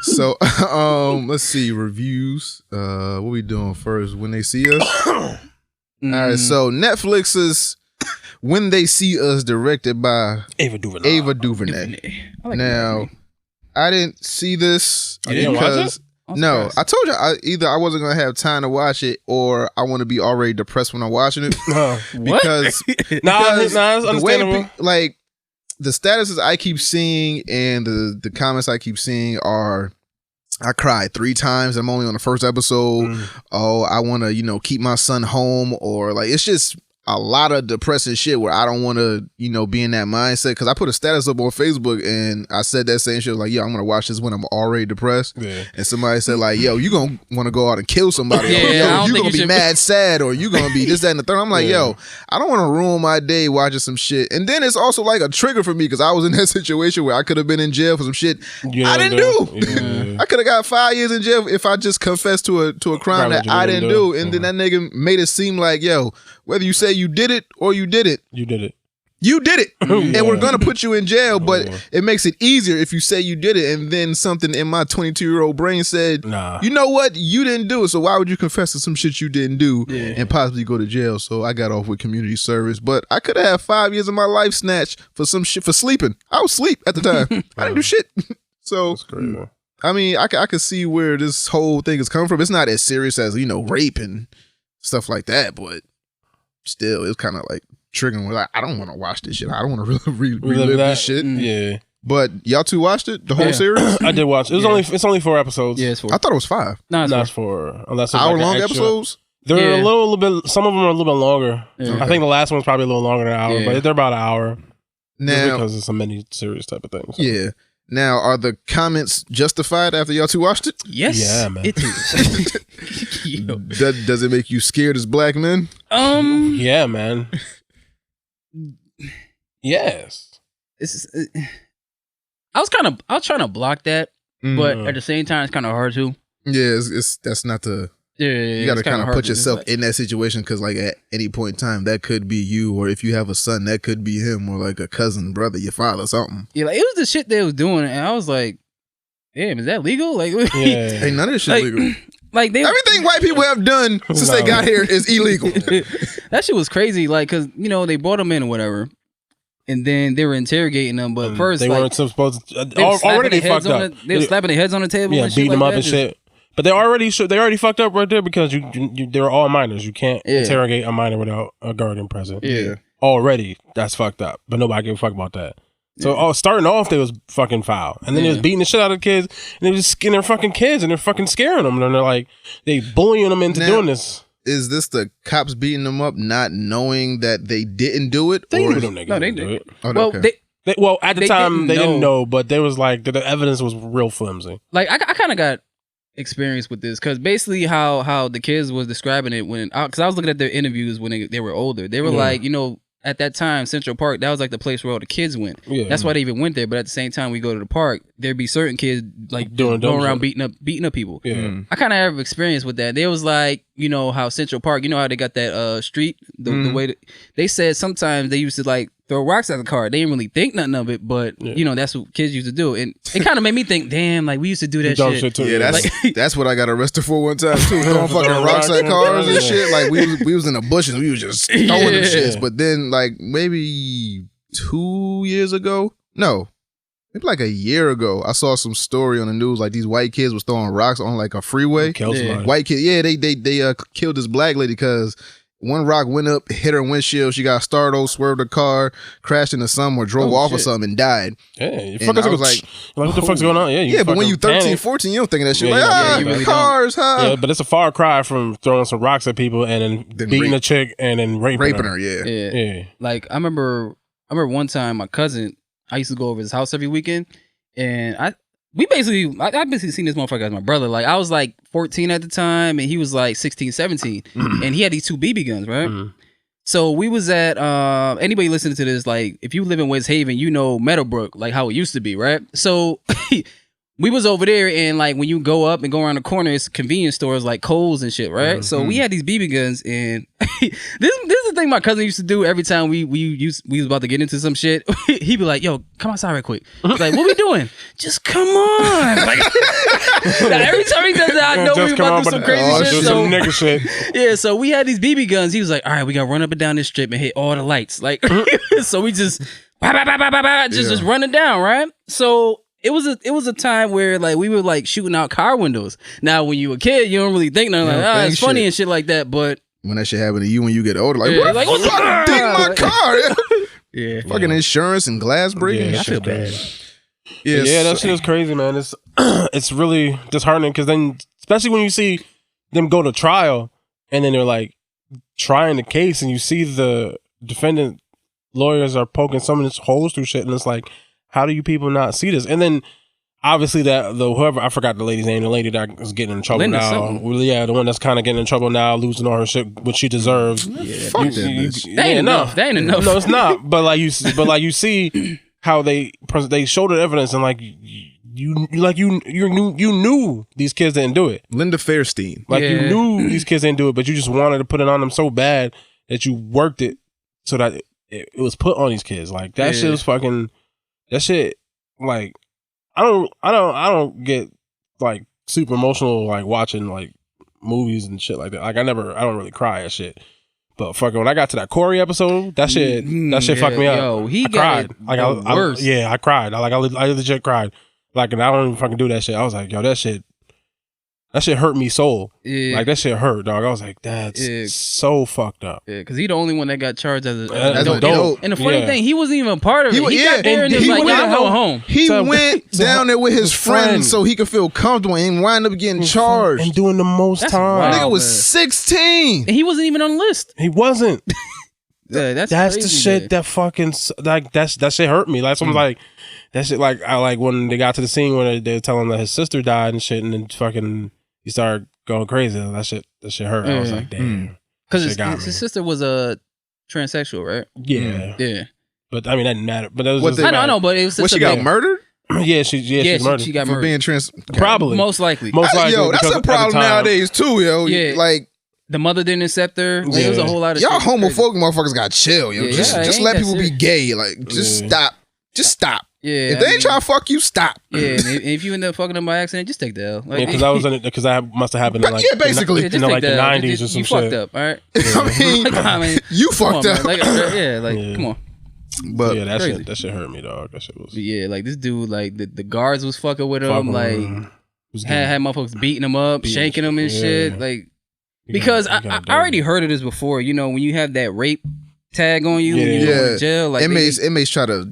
So, let's see reviews. What we doing first? When They See Us. All right. So Netflix's When They See Us, directed by Ava DuVernay. I like Now, I didn't see this You didn't watch because it? no, I told you either I wasn't gonna have time to watch it or I want to be already depressed when I'm watching it because Nah, it's the way understandable. like the statuses I keep seeing and the comments I keep seeing are, I cried 3 times. I'm only on the first episode. Oh, I want to, keep my son home, or like it's just a lot of depressing shit where I don't want to, be in that mindset. Because I put a status up on Facebook and I said that same shit like, yo, I'm gonna watch this when I'm already depressed. Yeah. And somebody said like, yo, you gonna want to go out and kill somebody? Yeah, Or, I yo, don't you think gonna you be should- mad, sad, or you gonna be this, that, and the third. I'm like, Yeah. yo, I don't want to ruin my day watching some shit. And then it's also like a trigger for me because I was in that situation where I could have been in jail for some shit I didn't do. Yeah. I could have got 5 years in jail if I just confessed to a crime that that you I didn't didn't do. do. And then that nigga made it seem like, yo, whether you say you did it or you did it, You did it. you did it. Yeah. And we're going to put you in jail. But Yeah. it makes it easier if you say you did it. And then something in my 22-year-old brain said, Nah. you know what? You didn't do it. So why would you confess to some shit you didn't do Yeah. and possibly go to jail? So I got off with community service. But I could have had 5 years of my life snatched for some shit for sleeping. I was asleep at the time. I didn't do shit. So That's crazy. I mean, I could see where this whole thing is coming from. It's not as serious as, rape and stuff like that, but still, it's kind of like triggering. Like, I don't want to watch this shit. I don't want to really relive that? this shit. Yeah. But y'all two watched it, the whole Yeah. series? I did watch. Yeah. It's only 4 episodes. Yeah, it's for I thought it was 5 no, it's Not for for unless it's like an hour-long extra- episodes. They're Yeah. a little bit. Some of them are a little bit longer. Yeah. I think the last one's probably a little longer than an hour, Yeah. but they're about an hour. Just Now, because it's a mini series type of thing. So. yeah. Now, are the comments justified after y'all two watched it? Yes, Yeah, man. it is. Yo. Does it make you scared as black men? Yeah, man. Yes. It's, I was trying to block that, but at the same time, it's kind of hard to. Yeah, it's that's not the. Yeah, You got to kind of hard put to- it's yourself like- in that situation because, like, at any point in time, that could be you, or if you have a son, that could be him, or like a cousin, brother, your father, something. Yeah, like it was the shit they was doing, and I was like, "Damn, is that legal?" Like, Yeah. Hey, none of this shit like, legal. like they Everything white people have done since they No. got here is illegal. that shit was crazy. Like, cause they brought them in or whatever, and then they were interrogating them. But first, they like, weren't supposed to. they were slapping Already they their heads fucked on up. they were slapping their heads on the table. Yeah, and shit beating them like up that. and Just- shit. But they already fucked up right there because you they're all minors. You can't Yeah. interrogate a minor without a guardian present. Yeah. Already, that's fucked up. But nobody gave a fuck about that. So starting off, they was fucking foul, and then they was beating the shit out of the kids, and they was just skinning their fucking kids, and they're fucking scaring them, and they're like they bullying them into Now- doing this. Is this the cops beating them up, not knowing that they didn't do it? They or knew is- them niggas. No, they didn't do did. it. Oh, Well, okay. Well, at the They time, didn't they didn't know. know, but there was like the evidence was real flimsy. like I kind of got experience with this because basically how the kids was describing it when because I was looking at their interviews when they were older. They were Yeah. like, at that time, Central Park, that was like the place where all the kids went. Yeah, That's why they even went there. But at the same time, we go to the park, there'd be certain kids like Doing dumb going around shit. beating up people. Yeah. Mm. I kind of have experience with that. There was like, how Central Park, how they got that street, the way that, they said sometimes they used to like throw rocks at the car. They didn't really think nothing of it, but that's what kids used to do. And it kind of made me think, damn, like we used to do that Dumb shit. too. Yeah, that's what I got arrested for one time too. Throwing fucking Throwing rocks at rocks cars and and- shit. Like we was in the bushes. We was just throwing them Yeah. shits. But then like maybe 2 years ago, no, maybe like a year ago, I saw some story on the news like these white kids was throwing rocks on like a freeway. Killed Yeah. somebody. White kid, yeah, they killed this black lady because one rock went up, hit her windshield. She got startled, swerved the car, crashed into something or drove Oh, off or shit. something and died. Yeah, you And fuckers I was like, what the fuck's going on? Yeah, Yeah, but when you fucking 13, panic. 14, you don't think of that shit. Yeah, Like, yeah, you really cars, huh? Yeah, but it's a far cry from throwing some rocks at people and then beating rape- a chick and then raping Raping her, yeah. Yeah. Yeah. Like I remember one time my cousin, I used to go over his house every weekend, and I basically seen this motherfucker as my brother. Like I was like 14 at the time, and he was like 16, 17, and he had these 2 BB guns, right? Mhm. So we was at anybody listening to this, like if you live in West Haven, you know Meadowbrook, like how it used to be, right? So we was over there, and like when you go up and go around the corner, it's convenience stores like Kohl's and shit, right? Mm-hmm. So we had these BB guns, and this is the thing my cousin used to do every time we was about to get into some shit. He'd be like, "Yo, come outside right quick." He's like, "What we doing?" "Just come on." Like, every time he does that, I know we about to do some crazy shit. Some nigga shit. Yeah, so we had these BB guns. He was like, "All right, we gotta run up and down this strip and hit all the lights." Like, so we just just running down, right? So. It was a time where like we were like shooting out car windows. Now when you a kid, you don't really think nothing like it's funny and shit like that. But when that shit happen to you when you get older, like what the fuck? Ding my car. Yeah, fucking insurance and glass breaking. Yeah, I feel bad. Yeah, that shit is crazy, man. It's really disheartening because then, especially when you see them go to trial and then they're like trying the case and you see the defendant lawyers are poking some of these holes through shit, and it's like, how do you people not see this? And then obviously whoever, I forgot the lady's name, the lady that is getting in trouble Linda now. something. Well, yeah, the one that's kind of getting in trouble now, losing all her shit, which she deserves. Yeah, fuck that bitch. That ain't enough. That ain't enough. No, it's not. But like you see how they showed the evidence, and like you knew these kids didn't do it. Linda Fairstein. Like you knew these kids didn't do it, but you just wanted to put it on them so bad that you worked it so that it was put on these kids. Like that shit was fucking. That shit, like, I don't get like super emotional like watching like movies and shit like that. Like I don't really cry at shit. But fucking when I got to that Corey episode, that shit fucked me up. Yo, I cried. Like worse. I cried. I legit cried. Like, and I don't even fucking do that shit. I was like, yo, that shit hurt me soul. Yeah. Like that shit hurt, dog. I was like, that's so fucked up. Yeah, because he the only one that got charged as an adult. And the funny thing, he wasn't even a part of it. He got there and he was like, I'm going home. He went down there with his friends so he could feel comfortable and wind up getting charged. And doing the most time. Nigga was 16. And he wasn't even on the list. He wasn't. That's crazy, the shit man. That fucking, like, that shit hurt me. Like, someone's like, that shit, like, I like when they got to the scene where they were telling that his sister died and shit, and then fucking, he started going crazy. That shit hurt. I was like, damn. Because his sister was a transsexual, right? Yeah. Yeah. But I mean, that didn't matter. But that was I know, but it was. What, she got murdered? She's murdered. She got for murdered. being trans. Probably. Most likely. Yo, that's a problem nowadays too, yo. Yeah. Like, the mother didn't accept her. Like, there was a whole lot of y'all homophobic motherfuckers got chill, yo. Yeah, just let people be gay. Like, just stop. Just stop. Yeah, if they ain't trying to fuck you, stop. Yeah, and if you end up fucking them by accident, just take the L. Like, because I was in it because I must have happened in like basically in like the 90s or some you shit. You fucked up, all right? I mean, you fucked up. Come on. But yeah, that shit hurt me, dog. That shit was. Yeah, like this dude, like the guards was fucking with him, like had motherfuckers beating him up, shanking him and shit, like because I already heard of this before. You know, when you have that rape tag on you, when you go to jail, like inmates try to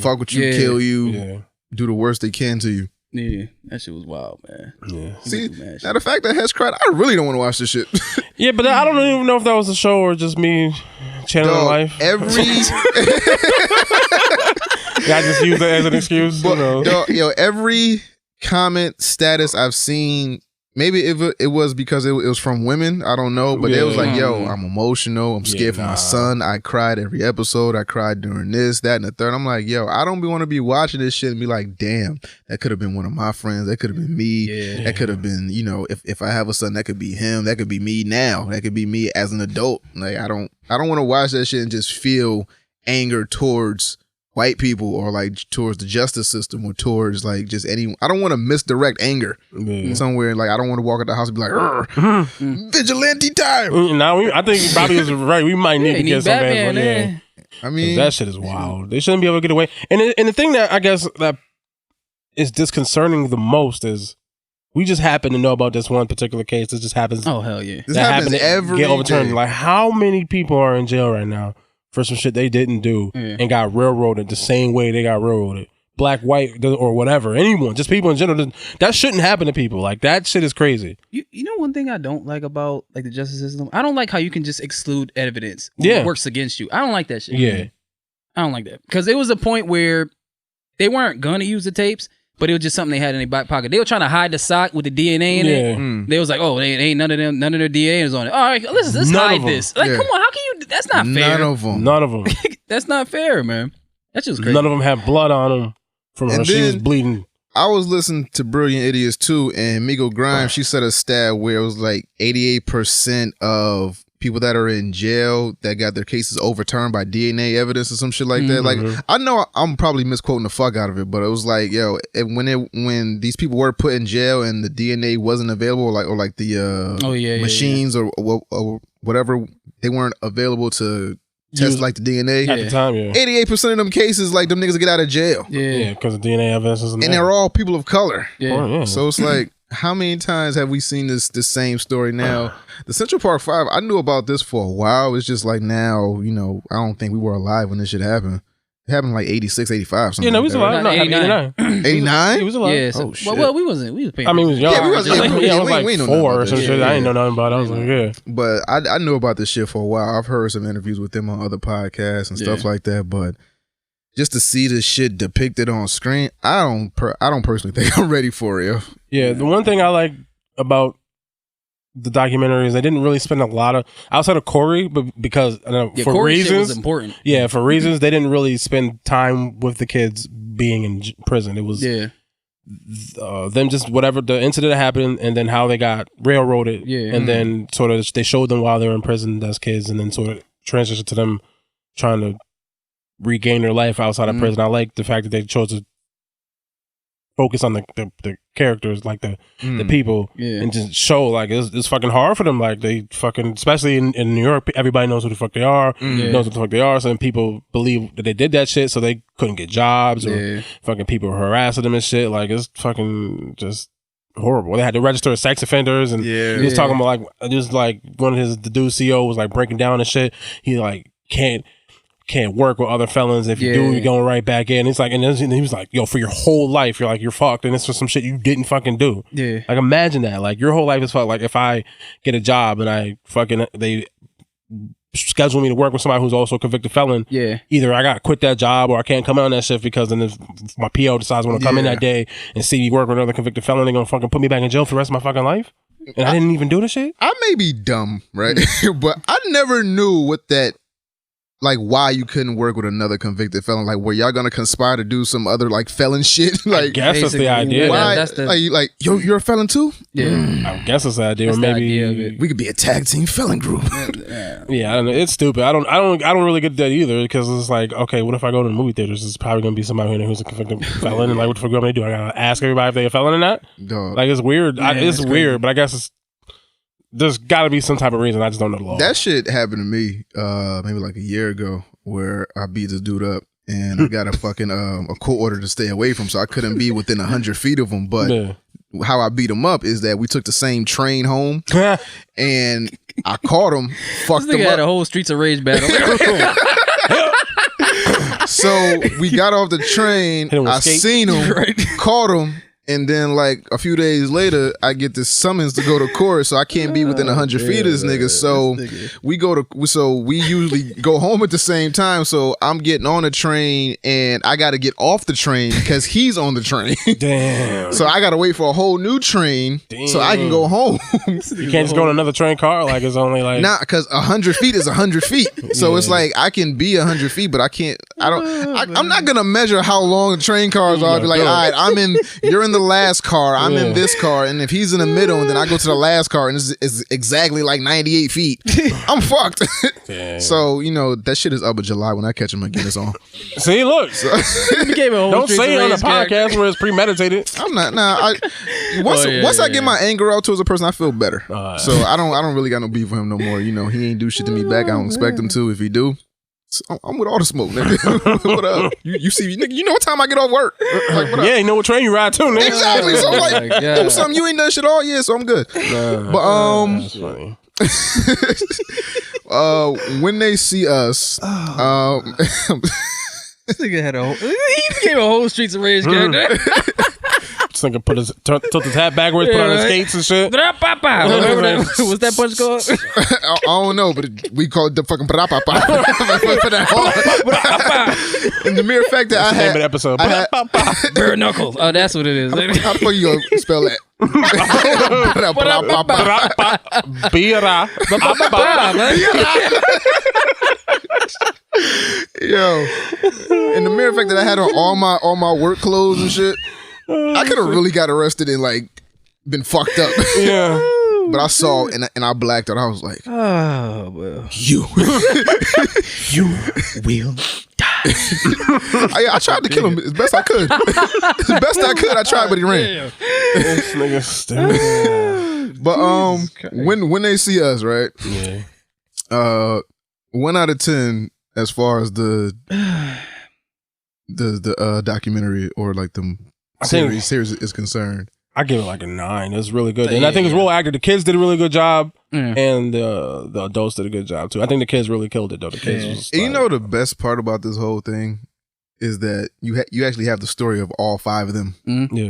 fuck with you, kill you, do the worst they can to you. Yeah, that shit was wild, man. Yeah. See, now the fact that Hess cried, I really don't want to watch this shit. Yeah, but I don't even know if that was a show or just me channeling life. I just use that as an excuse. Every comment status I've seen, maybe it was because it was from women, I don't know, but it was like, yo, I'm emotional, I'm scared for my son, I cried every episode, I cried during this, that, and the third. I'm like, yo, I don't want to be watching this shit and be like, damn, that could have been one of my friends, that could have been me, that could have been, you know, if I have a son, that could be him, that could be me now, that could be me as an adult. Like, I don't want to watch that shit and just feel anger towards white people or like towards the justice system or towards like just any. I don't want to misdirect anger somewhere. Like, I don't want to walk out the house and be like, vigilante time. Now I think Bobby was right. We might need to get some Batman. I mean, that shit is wild. They shouldn't be able to get away. And the thing that I guess that is disconcerting the most is we just happen to know about this one particular case. This just happens. Oh hell yeah! This happens every get overturned. day. Like, how many people are in jail right now for some shit they didn't do and got railroaded the same way they got railroaded? Black, white, or whatever. Anyone, just people in general. That shouldn't happen to people. Like, that shit is crazy. You know one thing I don't like about like the justice system? I don't like how you can just exclude evidence when it works against you. I don't like that shit. Yeah. I don't like that. Because there was a point where they weren't gonna use the tapes, but it was just something they had in their back pocket. They were trying to hide the sock with the DNA in it. They was like, oh, they ain't none of their DNA is on it. All right, let's hide this. Like, come on, how can you? That's not fair. None of them. That's not fair, man. That's just crazy. None of them had blood on them from her. She was bleeding. I was listening to Brilliant Idiots too, and Migo Grimes, she said a stat where it was like 88% of people that are in jail that got their cases overturned by DNA evidence or some shit like that. Like, I know I'm probably misquoting the fuck out of it, but it was like, yo, when these people were put in jail and the DNA wasn't available, or the machines or whatever, they weren't available to test like the DNA at the time. 88% of them cases, like them niggas get out of jail. Because the DNA evidence isn't and they're all people of color. Yeah. So it's like, how many times have we seen this same story now? The Central Park 5, I knew about this for a while. It's just like now, you know, I don't think we were alive when this shit happened. It happened like 86, 85. Yeah, no, we was alive. No, 89. 89? He was alive. Yeah. So, oh, shit. Well, we wasn't. We was paying. I mean, we was young. Yeah, we was like we 4 or some shit. Yeah. I didn't know nothing about it. I was like, yeah. But I knew about this shit for a while. I've heard some interviews with them on other podcasts and stuff like that. But just to see this shit depicted on screen, I don't personally think I'm ready for it. Yeah, the one thing I like about the documentary is they didn't really spend a lot of outside of Corey, but because for Corey reasons shit was important. Yeah, for reasons they didn't really spend time with the kids being in prison. It was them just whatever the incident that happened, and then how they got railroaded, and then sort of they showed them while they were in prison as kids, and then sort of transitioned to them trying to regain their life outside of prison. I like the fact that they chose to focus on the characters, like the people, and just show like it's fucking hard for them. Like they fucking, especially in New York, everybody knows who the fuck they are, knows what the fuck they are. So then people believe that they did that shit, so they couldn't get jobs, or fucking people were harassing them and shit. Like it's fucking just horrible. They had to register as sex offenders, and he was talking about like just like one of the dude CEO was like breaking down and shit. He like can't work with other felons. If you do, you're going right back in. It's like, and he was like, yo, for your whole life, you're fucked, and it's for some shit you didn't fucking do. Like imagine that. Like your whole life is fucked. Like if I get a job and they schedule me to work with somebody who's also a convicted felon, either I gotta quit that job or I can't come in on that shift, because then if my PO decides I want to come in that day and see me work with another convicted felon, they're gonna fucking put me back in jail for the rest of my fucking life. And I didn't even do the shit. I may be dumb, right? But I never knew what that, like, why you couldn't work with another convicted felon. Like, were y'all gonna conspire to do some other like felon shit? Like, I guess that's the idea. Why? That's the, like you're a felon too? I guess that's the idea. Or maybe we could be a tag team felon group. Yeah, I don't know. It's stupid. I don't really get that either, because it's like, okay, what if I go to the movie theaters? It's probably gonna be somebody who's a convicted felon, and like, what the fuck am I gonna do? I gotta ask everybody if they're a felon or not. Dog. Like, it's weird. It's weird, but I guess there's got to be some type of reason. I just don't know the law. That shit happened to me maybe like a year ago, where I beat this dude up and I got a fucking a court order to stay away from, so I couldn't be within 100 feet of him. But how I beat him up is that we took the same train home and I caught him, fucked him up. Had a whole Streets of Rage battle. So we got off the train, I seen him, caught him. And then, like, a few days later, I get this summons to go to court, so I can't be within 100 feet of this nigga. So we usually go home at the same time. So I'm getting on the train, and I got to get off the train because he's on the train. Damn. So I got to wait for a whole new train so I can go home. You can't just go on another train car? Like, it's only like... Nah, because 100 feet is 100 feet. So it's like, I can be 100 feet, but I can't... I'm not going to measure how long the train cars are. I'll be like, all right, you're in the last car, I'm in this car, and if he's in the middle and then I go to the last car and it's exactly like 98 feet, I'm fucked. So, you know, that shit is up in July. When I catch him again, it's on. See, look. Don't say it on the podcast where it's premeditated. I'm not. Once I get my anger out towards a person, I feel better. So I don't really got no beef with him no more. You know, he ain't do shit to me back. I don't expect him to. If he do, I'm with all the smoke, nigga. What up? You see, nigga, you know what time I get off work. Like, what up? Yeah, you know what train you ride too, nigga. Exactly. So I'm like, do something you ain't done shit all year, so I'm good. But that's funny. When they see us, this nigga had he became a whole Streets of Rage character. This nigga tilt his hat backwards, put on his skates and shit. What's that punch called? I don't know, but we call it the fucking brapapa. And the mere fact that That's the name of the episode. Bare knuckles. Oh, that's what it is. How the fuck you gonna spell that? Bira. Yo, and the mere fact that I had on all my work clothes and shit. I could have really got arrested and like been fucked up. Yeah. But I saw and I blacked out. I was like, oh well, you will die. I tried to kill him as best I could. As best I could, I tried, but he ran. This nigga stupid. But when they see us, right? Yeah. 1 out of 10 as far as the documentary or like the series is concerned. I give it like a 9. It's really good, and I think it's real accurate. The kids did a really good job, and the adults did a good job too. I think the kids really killed it though. The kids, was and you know the best part about this whole thing is that you actually have the story of all 5 of them,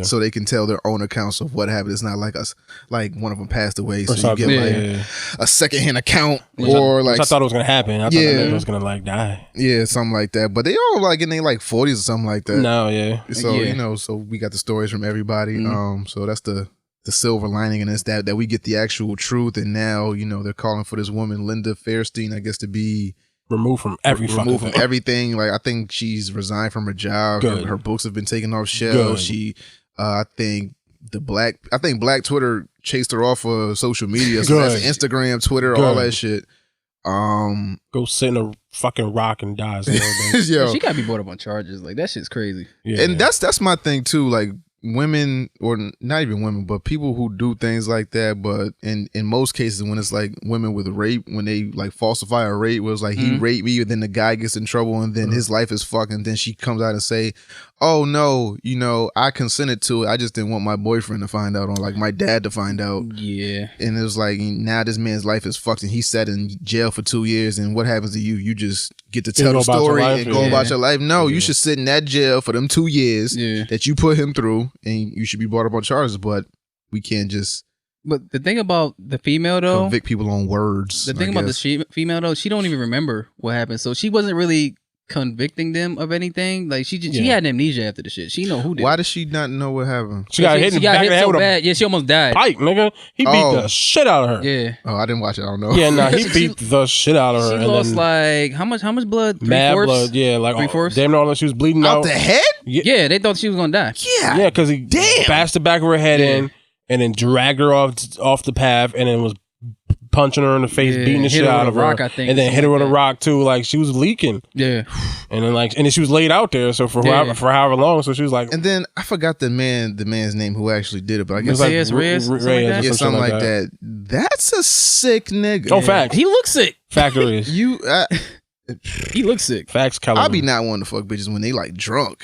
so they can tell their own accounts of what happened. It's not like us, like one of them passed away, so you get a secondhand account or like I thought it was gonna happen. I thought it was gonna like die. Yeah, something like that. But they all like in their like 40s or something like that. No, yeah. So you know, so we got the stories from everybody. So that's the silver lining in this that we get the actual truth. And now you know they're calling for this woman Linda Fairstein, I guess, to be removed from everything. Like I think she's resigned from her job. Her books have been taken off shelves. She, I think Black Twitter chased her off of social media. So that's Instagram, Twitter, all that shit. Go sit in a fucking rock and die. She gotta be brought up on charges. Like that shit's crazy. Yeah. And that's my thing too. Like women, or not even women, but people who do things like that. But in most cases, when it's like women with rape, when they like falsify a rape, where it's like he raped me, and then the guy gets in trouble, and then his life is fucked, and then she comes out and say, "Oh no, you know, I consented to it. I just didn't want my boyfriend to find out, or like my dad to find out." Yeah. And it was like, now this man's life is fucked, and he sat in jail for 2 years. And what happens to you? You just get to tell the story and go about your life. No, you should sit in that jail for them 2 years that you put him through, and you should be brought up on charges. But we can't just. But the thing about the female though, convict people on words. The thing about the female though, she don't even remember what happened, so she wasn't really convicting them of anything. Like she had amnesia after the shit. She know who did. Why does she not know what happened? She got hit so bad. Yeah, she almost died. Pipe, nigga. He beat the shit out of her. Yeah. Oh, I didn't watch it. I don't know. Yeah, nah, he beat the shit out of her. She lost like how much blood? Mad blood. Yeah, like 3/4. Damn, all that she was bleeding out the head. Yeah, they thought she was gonna die. Yeah, because he bashed the back of her head in, and then dragged her off the path, and then was punching her in the face, beating the shit out of her, and then hit her with a rock too. Like she was leaking. Yeah, and then she was laid out there. So for however long, so she was like. And then I forgot the man's name who actually did it, but I guess Reyes, something like that. That's a sick nigga. Oh, facts. He looks sick. Factor is he looks sick. Facts. Kelly. I be not wanting to fuck bitches when they like drunk.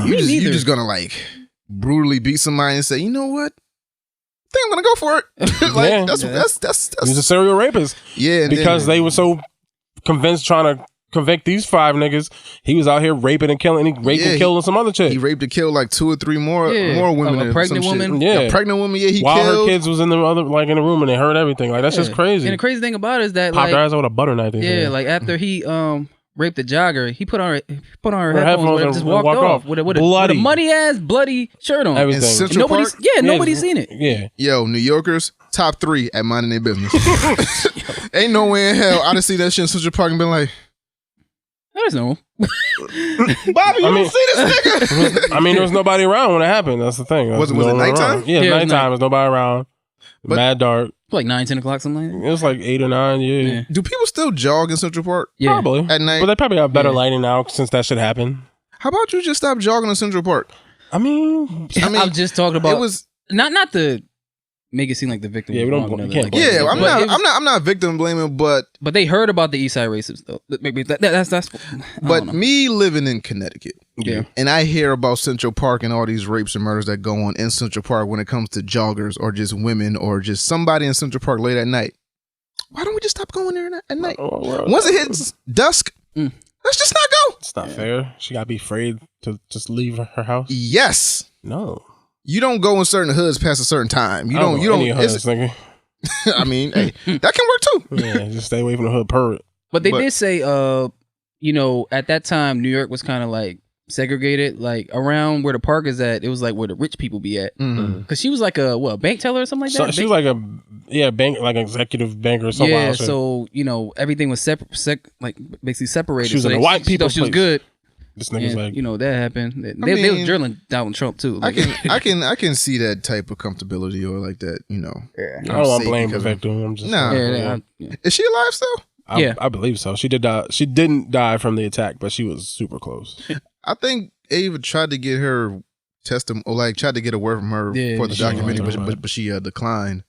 you just gonna like brutally beat somebody and say, you know what? I think I'm gonna go for it. Like that's he's a serial rapist. Yeah, because they were so convinced trying to convict these 5 niggas. He was out here raping and killing. And he raped and killed some other chick. He raped and killed like 2 or 3 more women. A pregnant woman. Yeah, a pregnant woman. Yeah, he while killed. her kids was in the other in the room and they heard everything. Like that's just crazy. And the crazy thing about it is that popped her eyes with a butter knife. Yeah, like after he raped the jogger, he put on her headphones and just walked off with a muddy ass bloody shirt on. Everything. Nobody's seen it. Yeah. Yo, New Yorkers, top 3 at minding their business. Ain't no way in hell I'd have seen that shit in Central Park and been like, there's no. Bobby, you don't see this nigga. I mean, there was nobody around when it happened. That's the thing. Was it nighttime? Yeah, nighttime. There's nobody around. But mad dark. Like 9, 10 o'clock, something like that. It was like 8 or 9, yeah. Do people still jog in Central Park? Yeah. Probably. At night? But they probably have better lighting now since that shit happened. How about you just stop jogging in Central Park? I mean, I'm just talking about it was not to make it seem like the victim. Yeah, we don't. I'm not victim blaming, but they heard about the East Side racism though. Maybe that's. But me living in Connecticut, yeah, and I hear about Central Park and all these rapes and murders that go on in Central Park when it comes to joggers or just women or just somebody in Central Park late at night. Why don't we just stop going there at night? Once it hits dusk, let's just not go. It's not fair. She gotta be afraid to just leave her house. Yes. No. You don't go in certain hoods past a certain time. You don't. Hoods, nigga. I mean, hey, that can work too. Yeah, just stay away from the hood. Pervert. But they did say, at that time, New York was kind of like segregated, like around where the park is at. It was like where the rich people be at. Because she was like a bank teller or something like that. She was like a bank, like executive banker or something. Yeah, so everything was basically separated. She was so in the white people. She was good. This nigga's like, you know, that happened. They was drilling Donald Trump too. Like, I can see that type of comfortability or like that. You know, I don't want to blame the victim. I'm just Is she alive still? I believe so. She did die. She didn't die from the attack, but she was super close. I think Ava tried to get her testimony, or like tried to get a word from her for the documentary, but she declined.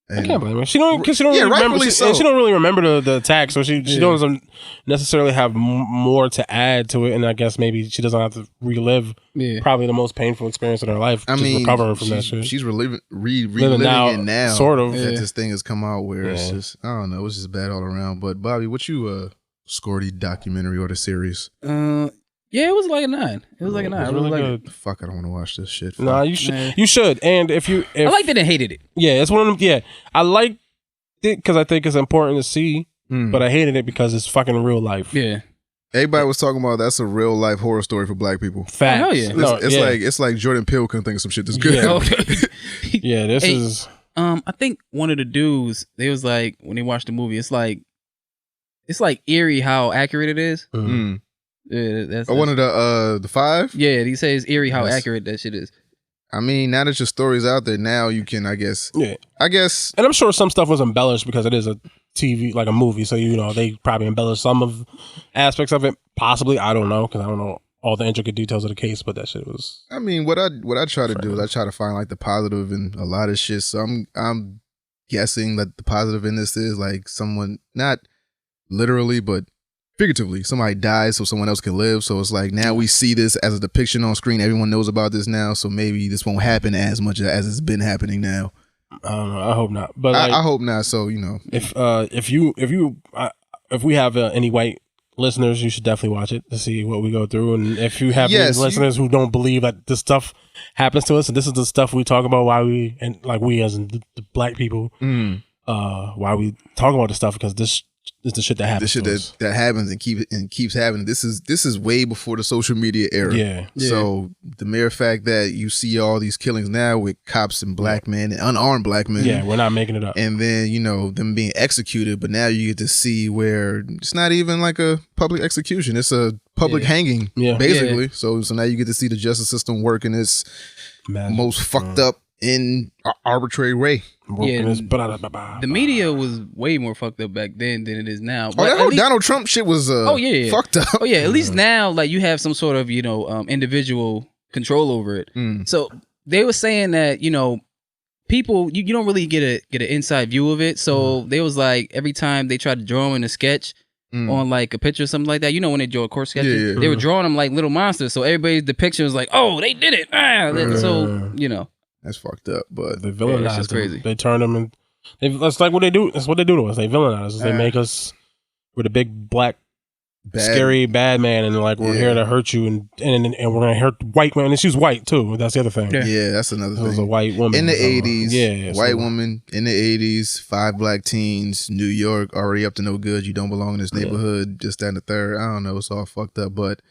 And I can't blame her. She don't really remember. She don't really remember the attack, so she doesn't necessarily have more to add to it. And I guess maybe she doesn't have to relive probably the most painful experience in her life. I mean, recover from that shit. She's reliving it now. Sort of. That this thing has come out where it's just, I don't know, it's just bad all around. But Bobby, what you scored the documentary or the series? Yeah, it was like a 9. It was like a 9. It was really good. Fuck, I don't want to watch this shit. Nah, you should. You should. And if I liked it and hated it. Yeah, it's one of them. Yeah, I liked it because I think it's important to see, but I hated it because it's fucking real life. Yeah. Everybody was talking about that's a real life horror story for black people. Facts. Oh, hell yeah. It's like Jordan Peele couldn't think of some shit that's good. Yeah, this is. I think one of the dudes, they was like, when they watched the movie, it's like eerie how accurate it is. Mm. Yeah, that's one of the 5. Yeah, he says eerie how accurate that shit is. I mean, now that your story's out there, now you can, I guess. Yeah, I guess. And I'm sure some stuff was embellished because it is a TV, like a movie. So they probably embellished some of aspects of it. Possibly, I don't know because I don't know all the intricate details of the case. But that shit was. I mean, what I try to do is I try to find like the positive in a lot of shit. So I'm guessing that the positive in this is like someone, not literally, but figuratively, somebody dies so someone else can live. So it's like now we see this as a depiction on screen. Everyone knows about this now, so maybe this won't happen as much as it's been happening now. I don't know. I hope not. But I hope not. So if we have any white listeners, you should definitely watch it to see what we go through. And if you have any listeners who don't believe that this stuff happens to us, and this is the stuff we talk about, why we as in the black people, why we talk about this stuff, because this is the shit that happens. The shit that happens and keeps happening. This is way before the social media era. Yeah. So the mere fact that you see all these killings now with cops and black men and unarmed black men. Yeah, we're not making it up. And then, them being executed, but now you get to see where it's not even like a public execution. It's a public hanging, basically. So now you get to see the justice system work in its most fucked up in arbitrary way. The media was way more fucked up back then than it is now. But that whole Donald Trump shit was fucked up. Oh yeah, at least now like you have some sort of individual control over it. So they were saying that people you don't really get an inside view of it. So they was like every time they tried to draw him in a sketch on like a picture or something like that. When they draw a court sketch, they were drawing them like little monsters. So everybody's depiction was like, oh, they did it. So that's fucked up, but they villainize them. Crazy. They turn them and that's like what they do. That's what they do to us. They villainize us. They make us with a big black, scary bad man, and like we're here to hurt you, and we're gonna hurt white man. And she's white too. That's the other thing. Yeah, that's another thing. It was a white woman in the 80s. White woman in the 80s. 5 black teens. New York already up to no good. You don't belong in this neighborhood. Just that and the third. I don't know. It's all fucked up, but.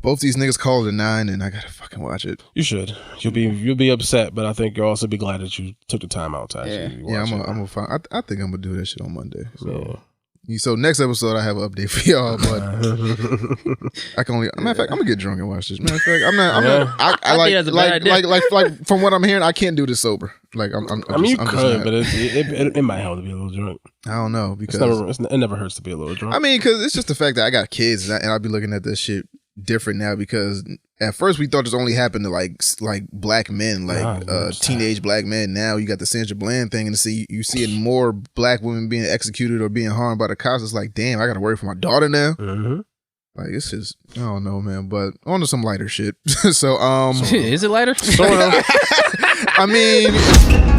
Both these niggas called it a 9, and I gotta fucking watch it. You should. You'll be upset, but I think you'll also be glad that you took the time out to actually watch it. I'm gonna find. I think I'm gonna do that shit on Monday. So next episode, I have an update for y'all, but I can only. Matter of fact, I'm gonna get drunk and watch this. Matter of fact, I'm not. I like from what I'm hearing, I can't do this sober. Like you could, but it might help to be a little drunk. I don't know because it never hurts to be a little drunk. I mean, because it's just the fact that I got kids and I'll be looking at this shit different now, because at first we thought this only happened to like black men, teenage black men. Now you got the Sandra Bland thing, and you see more black women being executed or being harmed by the cops. It's like, damn, I gotta worry for my daughter now. Like, it's just, I don't know, man. But on to some lighter shit. So is it lighter? Sort of. I mean.